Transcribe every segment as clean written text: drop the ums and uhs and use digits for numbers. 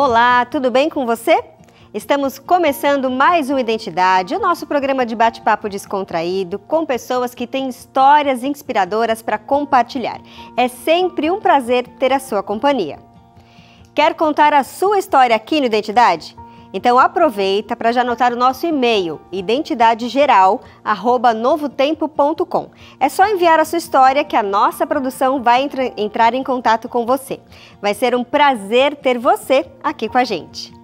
Olá, tudo bem com você? Estamos começando mais um Identidade, o nosso programa de bate-papo descontraído com pessoas que têm histórias inspiradoras para compartilhar. É sempre um prazer ter a sua companhia. Quer contar a sua história aqui no Identidade? Então aproveita para já anotar o nosso e-mail, identidadegeral@novotempo.com. É só enviar a sua história que a nossa produção vai entrar em contato com você. Vai ser um prazer ter você aqui com a gente.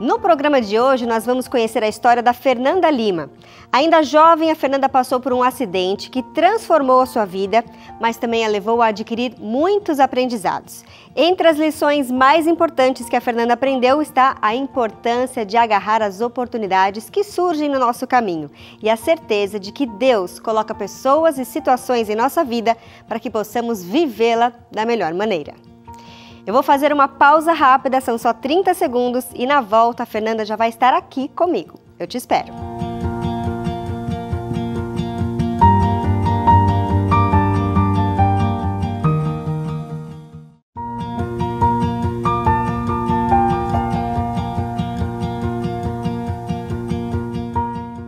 No programa de hoje, nós vamos conhecer a história da Fernanda Lima. Ainda jovem, a Fernanda passou por um acidente que transformou a sua vida, mas também a levou a adquirir muitos aprendizados. Entre as lições mais importantes que a Fernanda aprendeu está a importância de agarrar as oportunidades que surgem no nosso caminho e a certeza de que Deus coloca pessoas e situações em nossa vida para que possamos vivê-la da melhor maneira. Eu vou fazer uma pausa rápida, são só 30 segundos e na volta a Fernanda já vai estar aqui comigo. Eu te espero.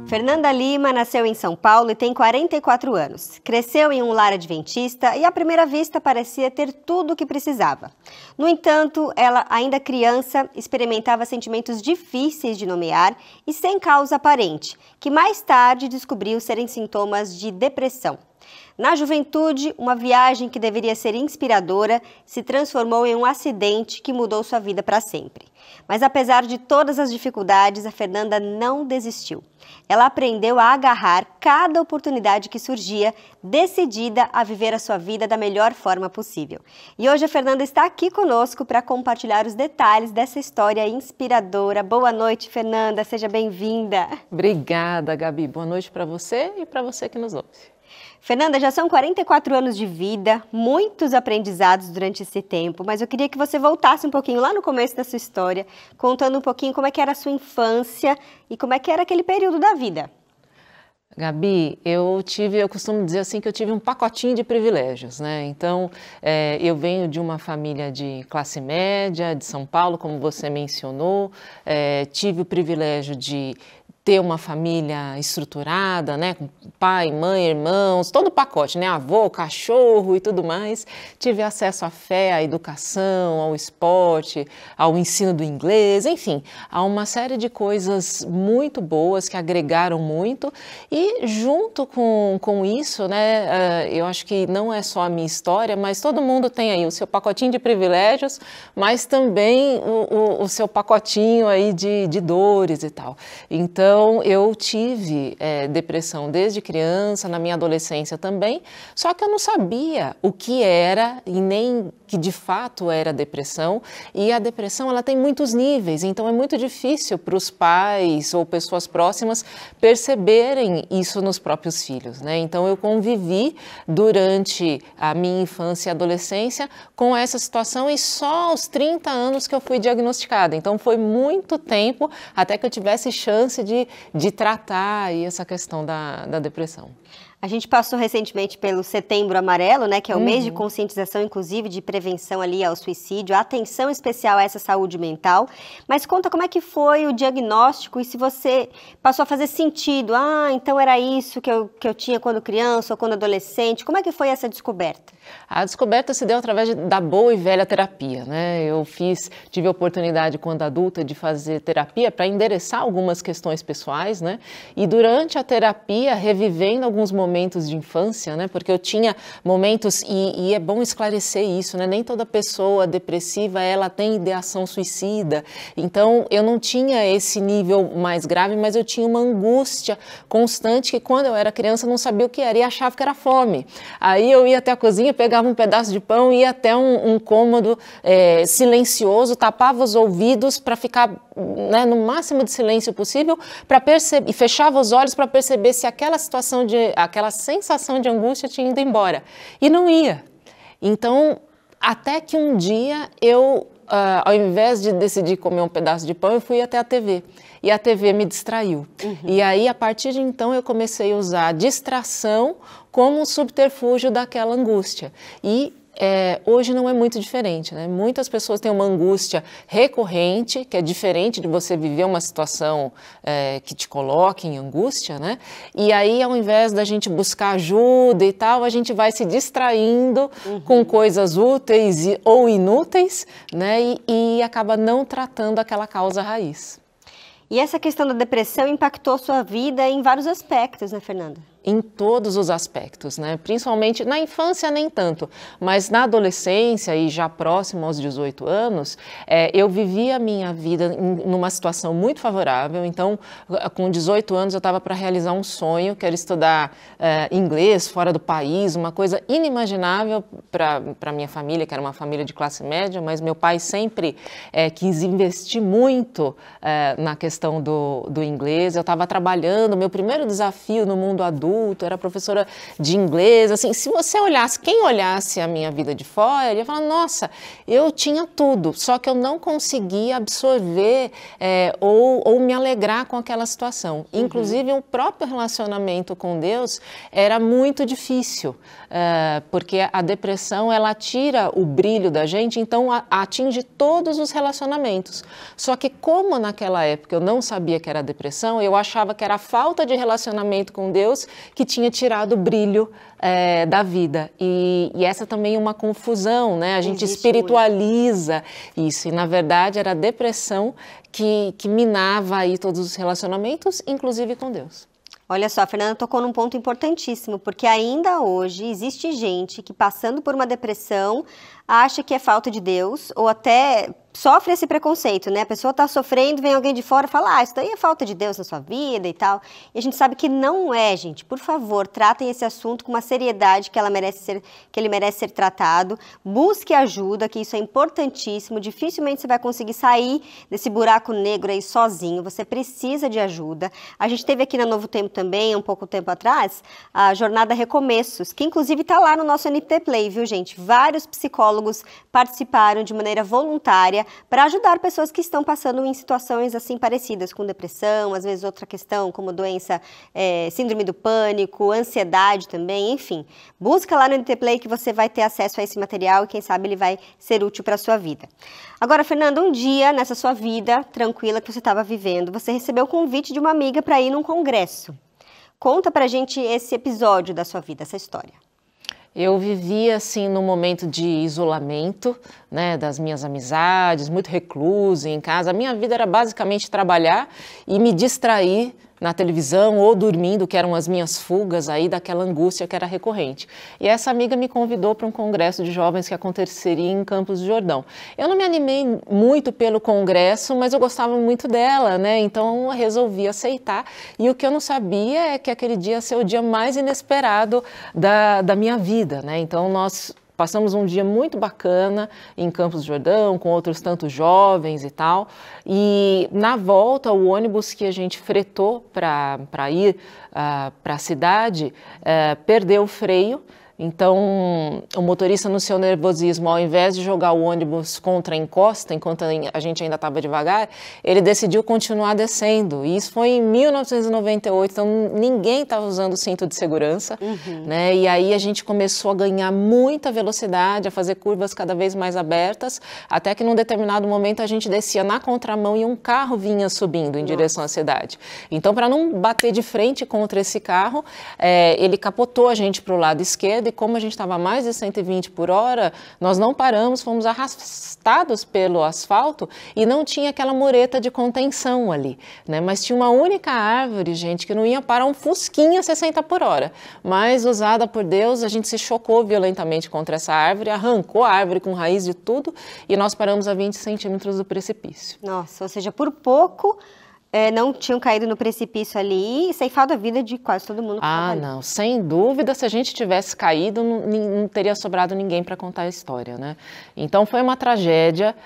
Fernanda Lima nasceu em São Paulo e tem 44 anos. Cresceu em um lar adventista e à primeira vista parecia ter tudo o que precisava. No entanto, ela, ainda criança, experimentava sentimentos difíceis de nomear e sem causa aparente, que mais tarde descobriu serem sintomas de depressão. Na juventude, uma viagem que deveria ser inspiradora se transformou em um acidente que mudou sua vida para sempre. Mas apesar de todas as dificuldades, a Fernanda não desistiu. Ela aprendeu a agarrar cada oportunidade que surgia, decidida a viver a sua vida da melhor forma possível. E hoje a Fernanda está aqui conosco para compartilhar os detalhes dessa história inspiradora. Boa noite, Fernanda, seja bem-vinda. Obrigada, Gabi. Boa noite para você e para você que nos ouve. Fernanda, já são 44 anos de vida, muitos aprendizados durante esse tempo, mas eu queria que você voltasse um pouquinho lá no começo da sua história, contando um pouquinho como é que era a sua infância e como é que era aquele período da vida. Gabi, eu costumo dizer assim que eu tive um pacotinho de privilégios, né? Então, eu venho de uma família de classe média, de São Paulo, como você mencionou, tive o privilégio de ter uma família estruturada, né, com pai, mãe, irmãos, todo o pacote, né, avô, cachorro e tudo mais. Tive acesso à fé, à educação, ao esporte, ao ensino do inglês, enfim, a uma série de coisas muito boas que agregaram muito e junto com isso, né, eu acho que não é só a minha história, mas todo mundo tem aí o seu pacotinho de privilégios, mas também o seu pacotinho aí de dores e tal. Então, eu tive depressão desde criança, na minha adolescência também, só que eu não sabia o que era e nem que de fato era depressão. E a depressão, ela tem muitos níveis, então é muito difícil para os pais ou pessoas próximas perceberem isso nos próprios filhos, né? Então eu convivi durante a minha infância e adolescência com essa situação e só aos 30 anos que eu fui diagnosticada. Então foi muito tempo até que eu tivesse chance de tratar aí essa questão da depressão. A gente passou recentemente pelo Setembro Amarelo, né, que é o mês de conscientização, inclusive, de prevenção ali ao suicídio, atenção especial a essa saúde mental. Mas conta como é que foi o diagnóstico e se você passou a fazer sentido. Ah, então era isso que eu tinha quando criança ou quando adolescente. Como é que foi essa descoberta? A descoberta se deu através da boa e velha terapia, né? Eu tive a oportunidade quando adulta de fazer terapia para endereçar algumas questões pessoais, né? E durante a terapia, revivendo alguns momentos de infância, né? Porque eu tinha momentos, e é bom esclarecer isso, né? Nem toda pessoa depressiva, ela tem ideação suicida. Então, eu não tinha esse nível mais grave, mas eu tinha uma angústia constante que quando eu era criança eu não sabia o que era e achava que era fome. Aí eu ia até a cozinha, pegava um pedaço de pão, ia até um cômodo silencioso, tapava os ouvidos para ficar, né, no máximo de silêncio possível, para perceber, e fechava os olhos para perceber se aquela sensação de angústia tinha ido embora. E não ia. Então, até que um dia eu, ao invés de decidir comer um pedaço de pão, eu fui até a TV. E a TV me distraiu. E aí, a partir de então, eu comecei a usar a distração como um subterfúgio daquela angústia. E Hoje não é muito diferente, né? Muitas pessoas têm uma angústia recorrente, que é diferente de você viver uma situação que te coloque em angústia, né? E aí, ao invés da gente buscar ajuda e tal, a gente vai se distraindo com coisas úteis ou inúteis, né? E acaba não tratando aquela causa raiz. E essa questão da depressão impactou sua vida em vários aspectos, né, Fernanda? Em todos os aspectos, né? Principalmente na infância nem tanto, mas na adolescência e já próximo aos 18 anos, eu vivi a minha vida numa situação muito favorável. Então, com 18 anos eu estava para realizar um sonho, que era estudar inglês fora do país, uma coisa inimaginável para minha família, que era uma família de classe média, mas meu pai sempre quis investir muito na questão do inglês. Eu estava trabalhando, meu primeiro desafio no mundo adulto, era professora de inglês, assim, se você olhasse, quem olhasse a minha vida de fora, ele ia falar, nossa, eu tinha tudo, só que eu não conseguia absorver ou me alegrar com aquela situação. Inclusive, o próprio relacionamento com Deus era muito difícil, porque a depressão, ela tira o brilho da gente, então atinge todos os relacionamentos. Só que como naquela época eu não sabia que era depressão, eu achava que era a falta de relacionamento com Deus que tinha tirado o brilho da vida. E essa também é uma confusão, né? A gente espiritualiza isso. E, na verdade, era a depressão que minava aí todos os relacionamentos, inclusive com Deus. Olha só, a Fernanda tocou num ponto importantíssimo, porque ainda hoje existe gente que, passando por uma depressão, acha que é falta de Deus, ou até sofre esse preconceito, né? A pessoa está sofrendo, vem alguém de fora e fala, isso daí é falta de Deus na sua vida e tal. E a gente sabe que não é, gente. Por favor, tratem esse assunto com uma seriedade que ele merece ser tratado. Busque ajuda, que isso é importantíssimo. Dificilmente você vai conseguir sair desse buraco negro aí sozinho. Você precisa de ajuda. A gente teve aqui na Novo Tempo também, um pouco tempo atrás, a Jornada Recomeços, que inclusive está lá no nosso NT Play, viu, gente? Vários psicólogos participaram de maneira voluntária para ajudar pessoas que estão passando em situações assim parecidas, com depressão, às vezes outra questão como doença, síndrome do pânico, ansiedade também, enfim. Busca lá no NT Play que você vai ter acesso a esse material e quem sabe ele vai ser útil para a sua vida. Agora, Fernanda, um dia nessa sua vida tranquila que você estava vivendo, você recebeu o convite de uma amiga para ir num congresso. Conta pra gente esse episódio da sua vida, essa história. Eu vivia, assim, num momento de isolamento, né, das minhas amizades, muito reclusa em casa. A minha vida era basicamente trabalhar e me distrair na televisão ou dormindo, que eram as minhas fugas aí daquela angústia que era recorrente. E essa amiga me convidou para um congresso de jovens que aconteceria em Campos do Jordão. Eu não me animei muito pelo congresso, mas eu gostava muito dela, né? Então eu resolvi aceitar. E o que eu não sabia é que aquele dia ia ser o dia mais inesperado da minha vida, né? Então nós passamos um dia muito bacana em Campos do Jordão, com outros tantos jovens e tal. E na volta, o ônibus que a gente fretou para ir para a cidade perdeu o freio. Então, o motorista, no seu nervosismo, ao invés de jogar o ônibus contra a encosta, enquanto a gente ainda estava devagar, ele decidiu continuar descendo. E isso foi em 1998, então ninguém estava usando o cinto de segurança, né? E aí a gente começou a ganhar muita velocidade, a fazer curvas cada vez mais abertas, até que num determinado momento a gente descia na contramão e um carro vinha subindo em direção à cidade. Então, para não bater de frente contra esse carro, ele capotou a gente para o lado esquerdo, e como a gente estava a mais de 120 por hora, nós não paramos, fomos arrastados pelo asfalto e não tinha aquela mureta de contenção ali, né? Mas tinha uma única árvore, gente, que não ia parar um fusquinha 60 por hora. Mas, usada por Deus, a gente se chocou violentamente contra essa árvore, arrancou a árvore com raiz de tudo e nós paramos a 20 centímetros do precipício. Nossa, ou seja, por pouco não tinham caído no precipício ali e ceifado a vida de quase todo mundo que estava ali. Não, sem dúvida, se a gente tivesse caído, não teria sobrado ninguém para contar a história, né? Então foi uma tragédia,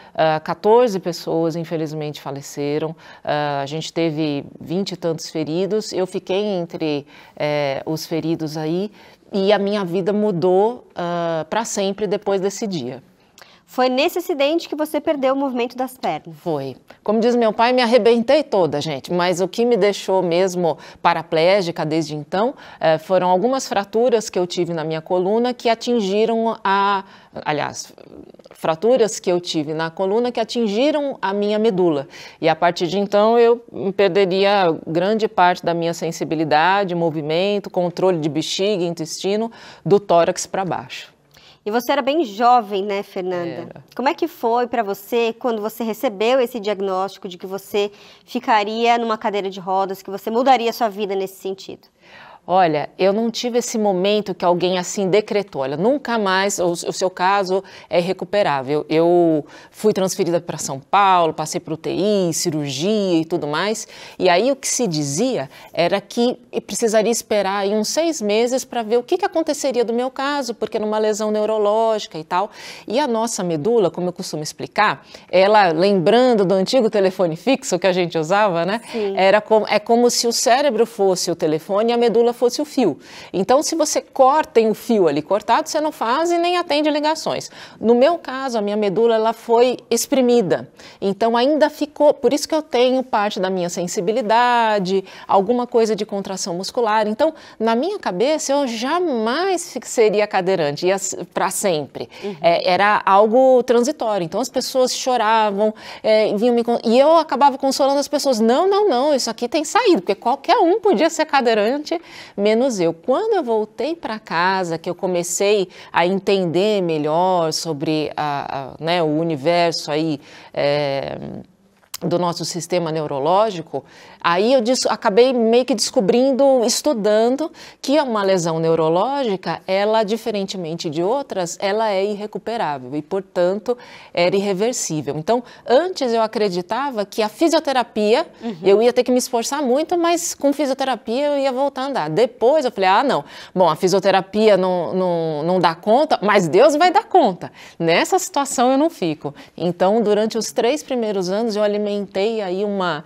14 pessoas infelizmente faleceram, a gente teve 20 e tantos feridos, eu fiquei entre os feridos aí e a minha vida mudou para sempre depois desse dia. Foi nesse acidente que você perdeu o movimento das pernas. Foi. Como diz meu pai, me arrebentei toda, gente. Mas o que me deixou mesmo paraplégica desde então foram algumas fraturas que eu tive na minha coluna que atingiram fraturas que eu tive na coluna que atingiram a minha medula. E a partir de então eu perderia grande parte da minha sensibilidade, movimento, controle de bexiga, intestino, do tórax para baixo. E você era bem jovem, né, Fernanda? Era. Como é que foi para você quando você recebeu esse diagnóstico de que você ficaria numa cadeira de rodas, que você mudaria a sua vida nesse sentido? Olha, eu não tive esse momento que alguém assim decretou, olha, nunca mais, o seu caso é irrecuperável. Eu fui transferida para São Paulo, passei por UTI, cirurgia e tudo mais, e aí o que se dizia era que precisaria esperar aí uns 6 meses para ver o que aconteceria do meu caso, porque era uma lesão neurológica e tal. E a nossa medula, como eu costumo explicar, ela, lembrando do antigo telefone fixo que a gente usava, né? É como se o cérebro fosse o telefone e a medula fosse o fio. Então, se você tem o fio ali cortado, você não faz e nem atende ligações. No meu caso, a minha medula ela foi exprimida. Então, ainda ficou... Por isso que eu tenho parte da minha sensibilidade, alguma coisa de contração muscular. Então, na minha cabeça, eu jamais seria cadeirante, ia para sempre. Era algo transitório. Então, as pessoas choravam, e eu acabava consolando as pessoas. Não, isso aqui tem saído, porque qualquer um podia ser cadeirante, menos eu. Quando eu voltei para casa, que eu comecei a entender melhor sobre o universo aí, do nosso sistema neurológico, aí eu acabei meio que descobrindo, estudando, que uma lesão neurológica, ela, diferentemente de outras, ela é irrecuperável e, portanto, era irreversível. Então, antes eu acreditava que a fisioterapia, eu ia ter que me esforçar muito, mas com fisioterapia eu ia voltar a andar. Depois eu falei, não, bom, a fisioterapia não dá conta, mas Deus vai dar conta. Nessa situação eu não fico. Então, durante os 3 primeiros anos, eu alimentei aí uma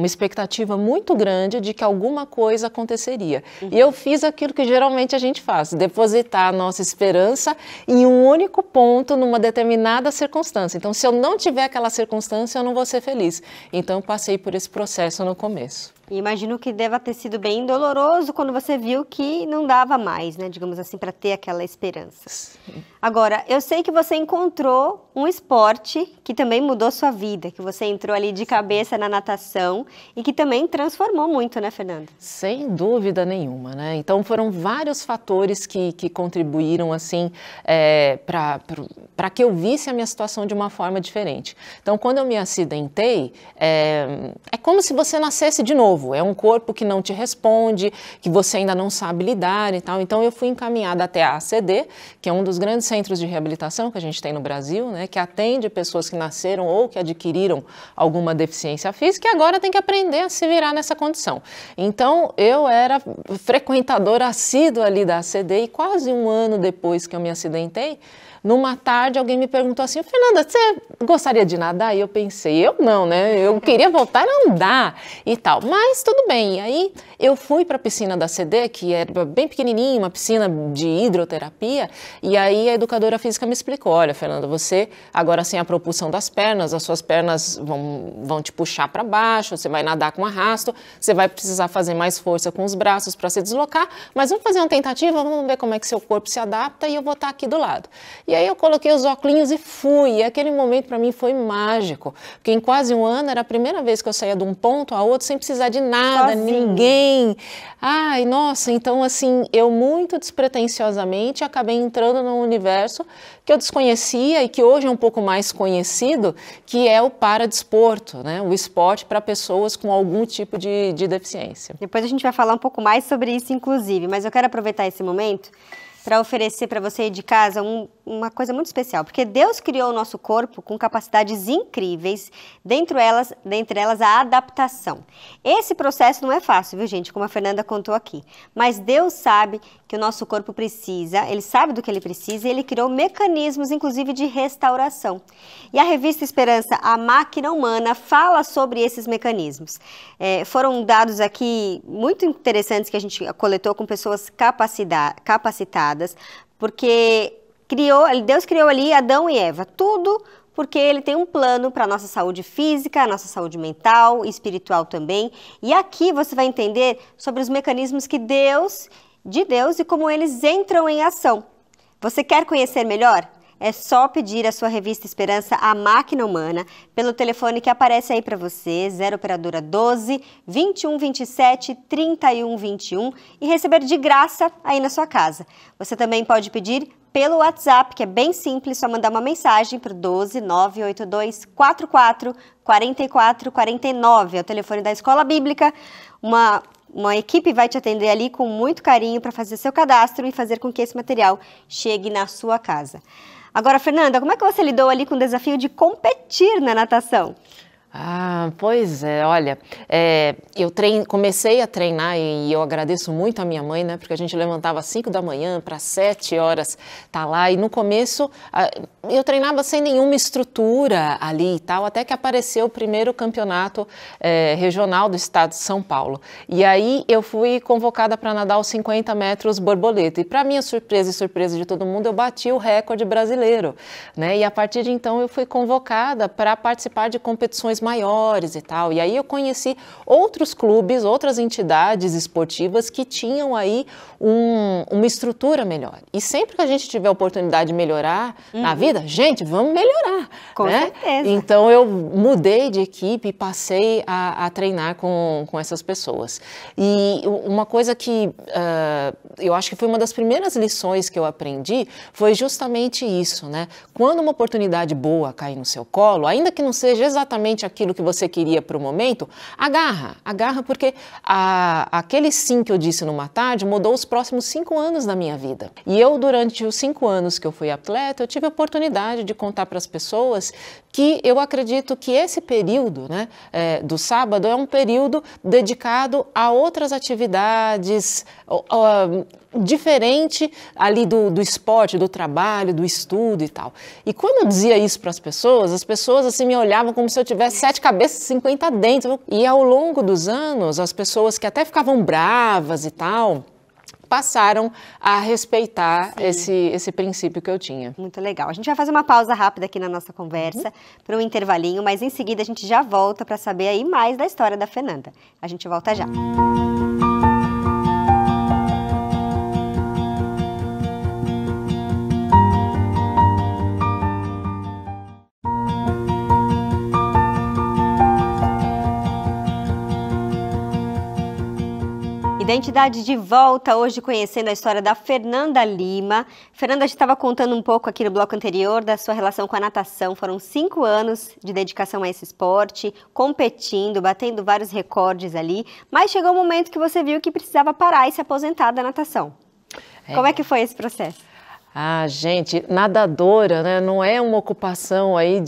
expectativa muito grande de que alguma coisa aconteceria. E eu fiz aquilo que geralmente a gente faz, depositar a nossa esperança em um único ponto, numa determinada circunstância. Então, se eu não tiver aquela circunstância, eu não vou ser feliz. Então, eu passei por esse processo no começo. E imagino que deva ter sido bem doloroso quando você viu que não dava mais, né, digamos assim, para ter aquela esperança. Sim. Agora, eu sei que você encontrou um esporte que também mudou sua vida, que você entrou ali de cabeça na natação e que também transformou muito, né, Fernanda? Sem dúvida nenhuma, né? Então, foram vários fatores que contribuíram, assim, para que eu visse a minha situação de uma forma diferente. Então, quando eu me acidentei, é como se você nascesse de novo. É um corpo que não te responde, que você ainda não sabe lidar e tal. Então, eu fui encaminhada até a ACD, que é um dos grandes centros de reabilitação que a gente tem no Brasil, né, que atende pessoas que nasceram ou que adquiriram alguma deficiência física e agora tem que aprender a se virar nessa condição. Então, eu era frequentadora assídua ali da ACD e quase um ano depois que eu me acidentei, numa tarde, alguém me perguntou assim, Fernanda, você gostaria de nadar? E eu pensei, eu não, né? Eu queria voltar a andar e tal. Mas tudo bem. E aí eu fui para a piscina da CD, que era bem pequenininha, uma piscina de hidroterapia, e aí a educadora física me explicou, olha, Fernanda, você agora sem a propulsão das pernas, as suas pernas vão te puxar para baixo, você vai nadar com arrasto, você vai precisar fazer mais força com os braços para se deslocar, mas vamos fazer uma tentativa, vamos ver como é que seu corpo se adapta e eu vou estar aqui do lado. E aí eu coloquei os óculos e fui, e aquele momento para mim foi mágico, porque em quase um ano era a primeira vez que eu saía de um ponto a outro sem precisar de nada, ninguém. Ai, nossa, então assim, eu muito despretensiosamente acabei entrando num universo que eu desconhecia e que hoje é um pouco mais conhecido, que é o paradesporto, né? O esporte para pessoas com algum tipo de deficiência. Depois a gente vai falar um pouco mais sobre isso, inclusive, mas eu quero aproveitar esse momento para oferecer para você aí de casa uma coisa muito especial, porque Deus criou o nosso corpo com capacidades incríveis, dentre elas a adaptação. Esse processo não é fácil, viu, gente, como a Fernanda contou aqui, mas Deus sabe que o nosso corpo precisa, Ele sabe do que ele precisa e Ele criou mecanismos, inclusive, de restauração. E a revista Esperança, a Máquina Humana, fala sobre esses mecanismos. Foram dados aqui muito interessantes que a gente coletou com pessoas capacitadas, porque Deus criou ali Adão e Eva, tudo porque Ele tem um plano para a nossa saúde física, a nossa saúde mental e espiritual também. E aqui você vai entender sobre os mecanismos de Deus e como eles entram em ação. Você quer conhecer melhor? É só pedir a sua revista Esperança, A Máquina Humana, pelo telefone que aparece aí para você, 0 operadora 12 21 27 31 21 e receber de graça aí na sua casa. Você também pode pedir pelo WhatsApp, que é bem simples, só mandar uma mensagem para o 12 982 44 44 49, é o telefone da Escola Bíblica. Uma equipe vai te atender ali com muito carinho para fazer seu cadastro e fazer com que esse material chegue na sua casa. Agora, Fernanda, como é que você lidou ali com o desafio de competir na natação? Pois é, olha, eu comecei a treinar e eu agradeço muito a minha mãe, né, porque a gente levantava às 5 da manhã para 7 horas tá lá e no começo eu treinava sem nenhuma estrutura ali e tal, até que apareceu o primeiro campeonato regional do estado de São Paulo. E aí eu fui convocada para nadar os 50 metros borboleta e para minha surpresa e surpresa de todo mundo, eu bati o recorde brasileiro, né, e a partir de então eu fui convocada para participar de competições maiores e tal, e aí eu conheci outros clubes, outras entidades esportivas que tinham aí uma estrutura melhor. E sempre que a gente tiver a oportunidade de melhorar na vida, gente, vamos melhorar. Com certeza. Então eu mudei de equipe e passei a treinar com essas pessoas. E uma coisa que eu acho que foi uma das primeiras lições que eu aprendi foi justamente isso, né? Quando uma oportunidade boa cai no seu colo, ainda que não seja exatamente aquilo que você queria para o momento, agarra porque aquele sim que eu disse numa tarde mudou os próximos 5 anos da minha vida. E eu, durante os 5 anos que eu fui atleta, eu tive a oportunidade de contar para as pessoas que eu acredito que esse período, né, do sábado é um período dedicado a outras atividades diferente ali do esporte, do trabalho, do estudo e tal. E quando eu dizia isso para as pessoas assim me olhavam como se eu tivesse 7 cabeças e 50 dentes. E ao longo dos anos, as pessoas que até ficavam bravas e tal, passaram a respeitar esse princípio que eu tinha. Muito legal. A gente vai fazer uma pausa rápida aqui na nossa conversa, para um intervalinho, mas em seguida a gente já volta para saber aí mais da história da Fernanda. A gente volta já. Identidade de volta, hoje conhecendo a história da Fernanda Lima. Fernanda, a gente estava contando um pouco aqui no bloco anterior da sua relação com a natação. Foram 5 anos de dedicação a esse esporte, competindo, batendo vários recordes ali. Mas chegou um momento que você viu que precisava parar e se aposentar da natação. Como é que foi esse processo? Gente, nadadora, né, não é uma ocupação aí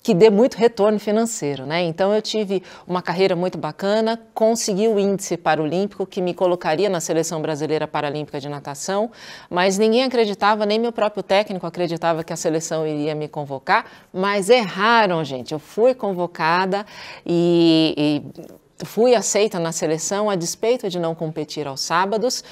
que dê muito retorno financeiro, né? Então eu tive uma carreira muito bacana, consegui o índice paralímpico que me colocaria na Seleção Brasileira Paralímpica de Natação, mas ninguém acreditava, nem meu próprio técnico acreditava que a seleção iria me convocar, mas erraram, gente. Eu fui convocada e fui aceita na seleção a despeito de não competir aos sábados,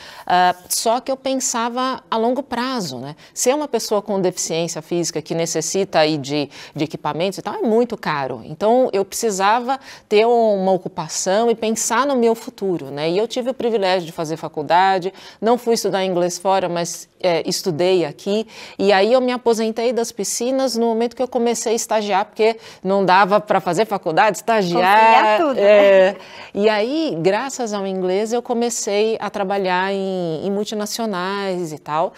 só que eu pensava a longo prazo, né? Ser uma pessoa com deficiência física que necessita aí de equipamentos e tal é muito caro. Então eu precisava ter uma ocupação e pensar no meu futuro, né? E eu tive o privilégio de fazer faculdade, não fui estudar inglês fora, mas estudei aqui. E aí eu me aposentei das piscinas no momento que eu comecei a estagiar, porque não dava para fazer faculdade, estagiar. Tudo, né? E aí, graças ao inglês, eu comecei a trabalhar em multinacionais e tal.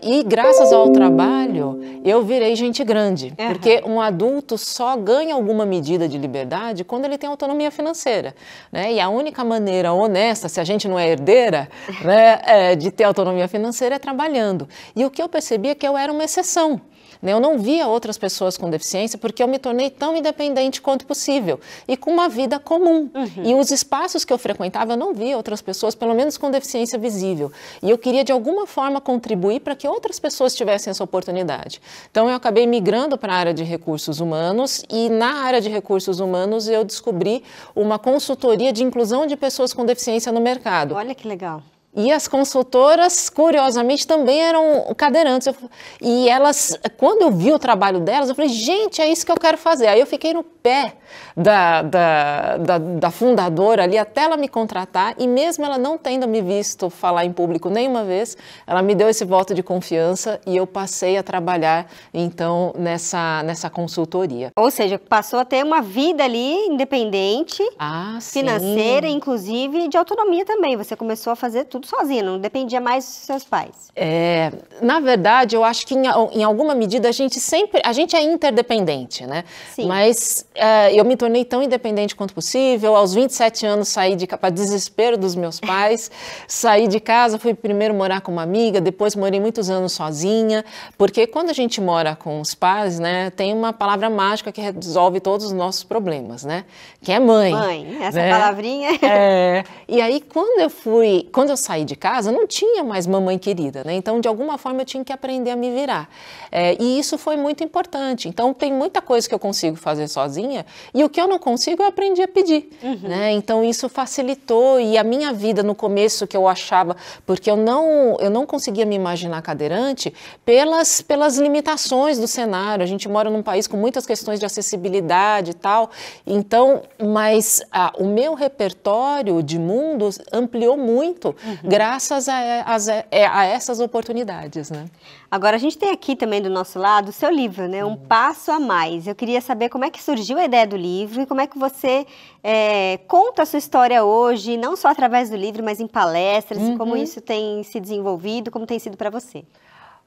E graças ao trabalho, eu virei gente grande. Porque um adulto só ganha alguma medida de liberdade quando ele tem autonomia financeira, né? E a única maneira honesta, se a gente não é herdeira, né, de ter autonomia financeira é trabalhando. E o que eu percebi é que eu era uma exceção. Eu não via outras pessoas com deficiência porque eu me tornei tão independente quanto possível e com uma vida comum. E os espaços que eu frequentava, eu não via outras pessoas, pelo menos com deficiência visível. E eu queria, de alguma forma, contribuir para que outras pessoas tivessem essa oportunidade. Então, eu acabei migrando para a área de recursos humanos e, na área de recursos humanos, eu descobri uma consultoria de inclusão de pessoas com deficiência no mercado. Olha que legal. E as consultoras, curiosamente, também eram cadeirantes. E elas, quando eu vi o trabalho delas, eu falei, gente, é isso que eu quero fazer. Aí eu fiquei no pé da fundadora ali, até ela me contratar, e mesmo ela não tendo me visto falar em público nenhuma vez, ela me deu esse voto de confiança e eu passei a trabalhar, então, nessa consultoria. Ou seja, passou a ter uma vida ali independente, financeira, sim. Inclusive de autonomia também. Você começou a fazer tudo sozinha, não dependia mais dos seus pais. Na verdade, eu acho que em alguma medida a gente é interdependente, né? Sim. Mas eu me tornei tão independente quanto possível. Aos 27 anos saí para desespero dos meus pais, saí de casa, fui primeiro morar com uma amiga, depois morei muitos anos sozinha, porque quando a gente mora com os pais, né, tem uma palavra mágica que resolve todos os nossos problemas, né? Que é mãe. Mãe, essa né? palavrinha. E aí quando eu saí de casa, não tinha mais mamãe querida, né? Então, de alguma forma, eu tinha que aprender a me virar. E isso foi muito importante. Então, tem muita coisa que eu consigo fazer sozinha e o que eu não consigo, eu aprendi a pedir. Né? Então, isso facilitou. E a minha vida, no começo, que eu achava... Porque eu não conseguia me imaginar cadeirante pelas limitações do cenário. A gente mora num país com muitas questões de acessibilidade e tal. Então, mas o meu repertório de mundos ampliou muito graças a essas oportunidades, né? Agora, a gente tem aqui também do nosso lado o seu livro, né? Um Passo a Mais. Eu queria saber como é que surgiu a ideia do livro e como é que você conta a sua história hoje, não só através do livro, mas em palestras, e como isso tem se desenvolvido, como tem sido para você.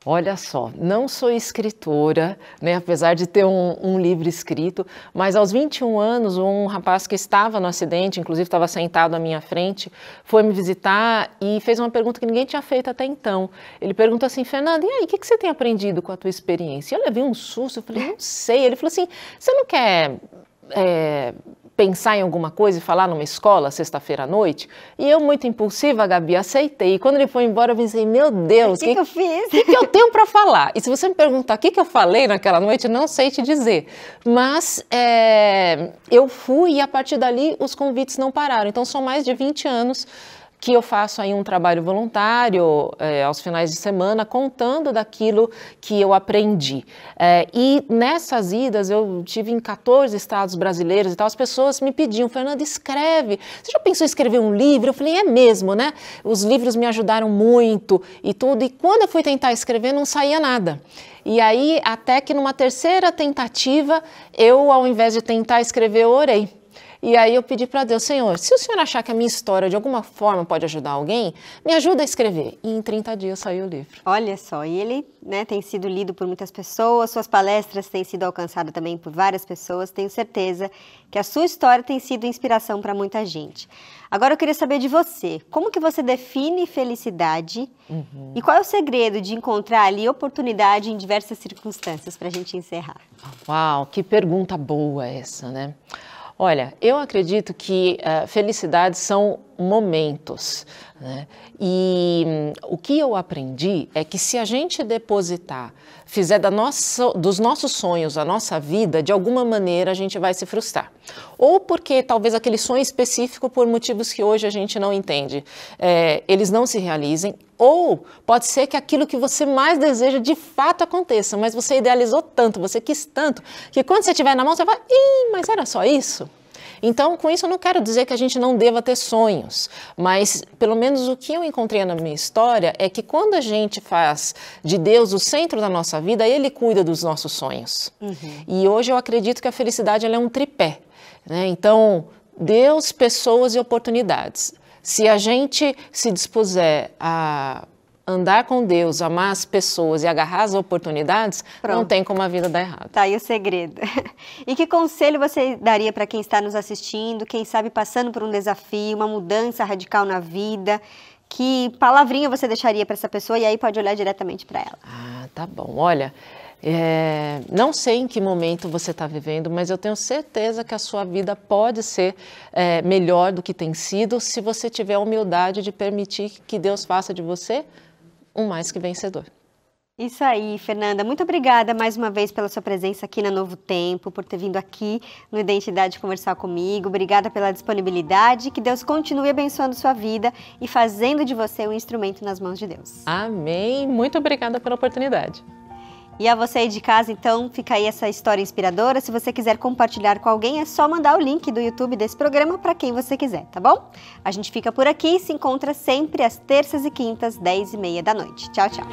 Olha só, não sou escritora, né, apesar de ter um livro escrito, mas aos 21 anos, um rapaz que estava no acidente, inclusive estava sentado à minha frente, foi me visitar e fez uma pergunta que ninguém tinha feito até então. Ele perguntou assim, Fernanda, e aí, o que você tem aprendido com a tua experiência? Eu levei um susto, eu falei, não sei. Ele falou assim, você não quer... pensar em alguma coisa e falar numa escola sexta-feira à noite? E eu, muito impulsiva, Gabi, aceitei. E quando ele foi embora, eu pensei, meu Deus, o que eu fiz? O que eu tenho para falar? E se você me perguntar o que eu falei naquela noite, eu não sei te dizer. Mas eu fui e a partir dali os convites não pararam. Então são mais de 20 anos que eu faço aí um trabalho voluntário aos finais de semana, contando daquilo que eu aprendi. E nessas idas, eu tive em 14 estados brasileiros e tal, as pessoas me pediam, Fernanda, escreve. Você já pensou em escrever um livro? Eu falei, é mesmo, né? Os livros me ajudaram muito e tudo. E quando eu fui tentar escrever, não saía nada. E aí, até que numa terceira tentativa, eu, ao invés de tentar escrever, eu orei. E aí eu pedi para Deus, Senhor, se o Senhor achar que a minha história de alguma forma pode ajudar alguém, me ajuda a escrever. E em 30 dias saiu o livro. Olha só, e ele, né, tem sido lido por muitas pessoas, suas palestras têm sido alcançadas também por várias pessoas, tenho certeza que a sua história tem sido inspiração para muita gente. Agora eu queria saber de você, como que você define felicidade e qual é o segredo de encontrar ali oportunidade em diversas circunstâncias para a gente encerrar? Uau, que pergunta boa essa, né? Olha, eu acredito que felicidade são momentos, né? E o que eu aprendi é que se a gente depositar, fizer dos nossos sonhos a nossa vida, de alguma maneira a gente vai se frustrar. Ou porque talvez aquele sonho específico, por motivos que hoje a gente não entende, eles não se realizem. Ou pode ser que aquilo que você mais deseja de fato aconteça, mas você idealizou tanto, você quis tanto, que quando você estiver na mão, você vai, mas era só isso? Então, com isso eu não quero dizer que a gente não deva ter sonhos, mas pelo menos o que eu encontrei na minha história é que quando a gente faz de Deus o centro da nossa vida, Ele cuida dos nossos sonhos. E hoje eu acredito que a felicidade ela é um tripé, né? Então, Deus, pessoas e oportunidades. Se a gente se dispuser a andar com Deus, amar as pessoas e agarrar as oportunidades, não tem como a vida dar errado. Tá aí o segredo. E que conselho você daria para quem está nos assistindo, quem sabe passando por um desafio, uma mudança radical na vida? Que palavrinha você deixaria para essa pessoa e aí pode olhar diretamente para ela? Tá bom. Olha, não sei em que momento você está vivendo, mas eu tenho certeza que a sua vida pode ser melhor do que tem sido se você tiver a humildade de permitir que Deus faça de você um mais que vencedor. Isso aí, Fernanda. Muito obrigada mais uma vez pela sua presença aqui na Novo Tempo, por ter vindo aqui no Identidade conversar comigo. Obrigada pela disponibilidade. Que Deus continue abençoando sua vida e fazendo de você um instrumento nas mãos de Deus. Amém. Muito obrigada pela oportunidade. E a você aí de casa, então, fica aí essa história inspiradora. Se você quiser compartilhar com alguém, é só mandar o link do YouTube desse programa para quem você quiser, tá bom? A gente fica por aqui e se encontra sempre às terças e quintas, 10h30 da noite. Tchau, tchau.